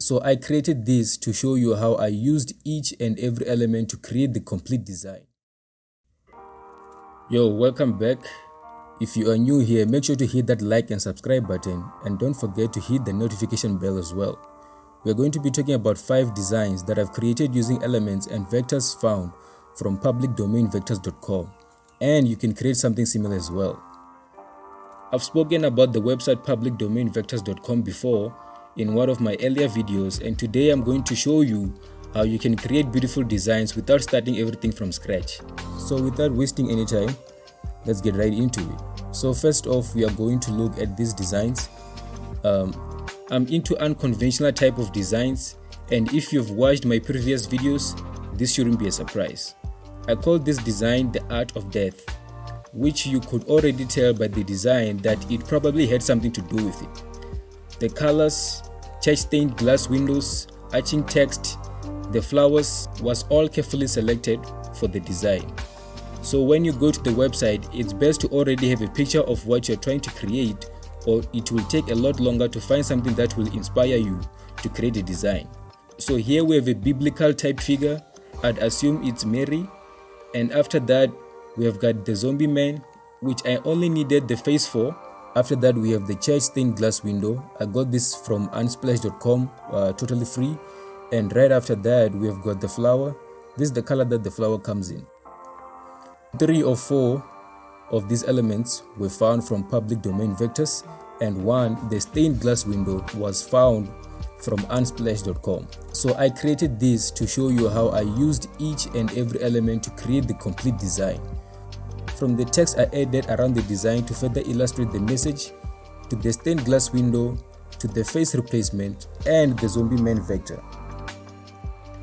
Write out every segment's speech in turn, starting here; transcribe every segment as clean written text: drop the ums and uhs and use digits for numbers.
So I created this to show you how I used each and every element to create the complete design. Yo, welcome back. If you are new here, make sure to hit that like and subscribe button, and don't forget to hit the notification bell as well. We are going to be talking about 5 designs that I've created using elements and vectors found from publicdomainvectors.com, and you can create something similar as well. I've spoken about the website publicdomainvectors.com before in one of my earlier videos, and today I'm going to show you how you can create beautiful designs without starting everything from scratch. So without wasting any time, let's get right into it. So first off, we are going to look at these designs. I'm into unconventional type of designs, and if you've watched my previous videos, this shouldn't be a surprise. I call this design the art of death, which you could already tell by the design that it probably had something to do with it. The colors, church stained glass windows, arching text, the flowers was all carefully selected for the design. So when you go to the website, it's best to already have a picture of what you're trying to create, or it will take a lot longer to find something that will inspire you to create a design. So here we have a biblical type figure. I'd assume it's Mary, and after that we have got the zombie man, which I only needed the face for. After that we have the church stained glass window. I got this from unsplash.com, totally free. And right after that we have got the flower. This is the color that the flower comes in. 3 or 4 of these elements were found from public domain vectors, and one, the stained glass window, was found from unsplash.com. So I created this to show you how I used each and every element to create the complete design. From the text I added around the design to further illustrate the message, to the stained glass window, to the face replacement, and the zombie man vector.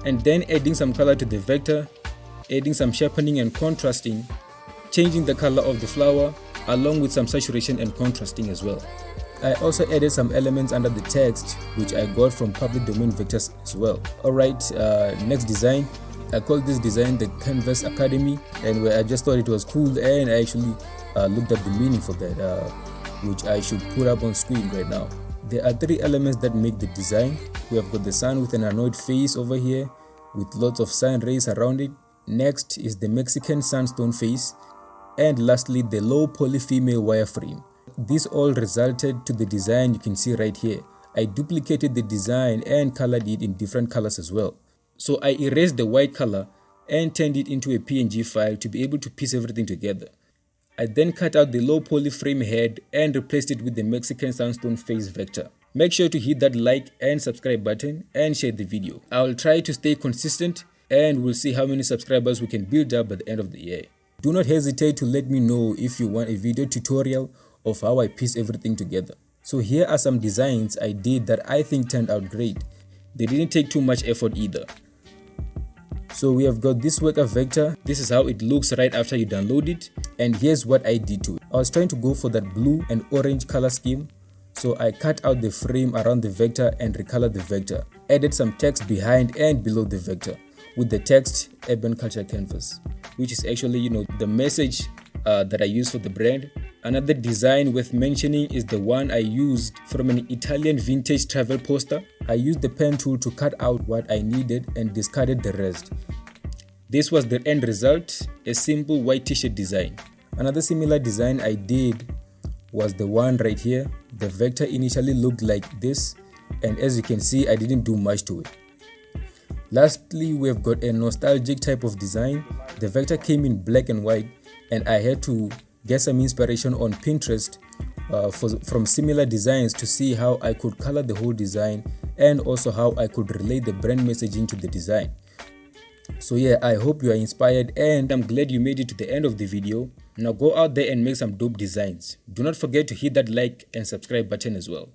And then adding some color to the vector, adding some sharpening and contrasting, changing the color of the flower, along with some saturation and contrasting as well. I also added some elements under the text, which I got from public domain vectors as well. Alright, next design. I called this design the Canvas Academy, and I just thought it was cool, and I actually looked up the meaning for that, which I should put up on screen right now. There are 3 elements that make the design. We have got the sun with an annoyed face over here, with lots of sun rays around it. Next is the Mexican sandstone face, and lastly the low poly female wireframe. This all resulted to the design you can see right here. I duplicated the design and colored it in different colors as well. So I erased the white color and turned it into a PNG file to be able to piece everything together. I then cut out the low poly frame head and replaced it with the Mexican sandstone face vector. Make sure to hit that like and subscribe button and share the video. I will try to stay consistent, and we'll see how many subscribers we can build up by the end of the year. Do not hesitate to let me know if you want a video tutorial of how I piece everything together. So here are some designs I did that I think turned out great. They didn't take too much effort either. So we have got this worker vector. This is how it looks right after you download it, and here's what I did to it. I was trying to go for that blue and orange color scheme, so I cut out the frame around the vector and recolored the vector. Added some text behind and below the vector with the text Urban Culture Canvas, which is actually the message that I use for the brand. Another design worth mentioning is the one I used from an Italian vintage travel poster. I used the pen tool to cut out what I needed and discarded the rest. This was the end result, a simple white t-shirt design. Another similar design I did was the one right here. The vector initially looked like this, and as you can see, I didn't do much to it. Lastly, we've got a nostalgic type of design. The vector came in black and white, and I had to get some inspiration on Pinterest from similar designs to see how I could color the whole design, and also how I could relate the brand messaging to the design. So yeah, I hope you are inspired, and I'm glad you made it to the end of the video. Now go out there and make some dope designs. Do not forget to hit that like and subscribe button as well.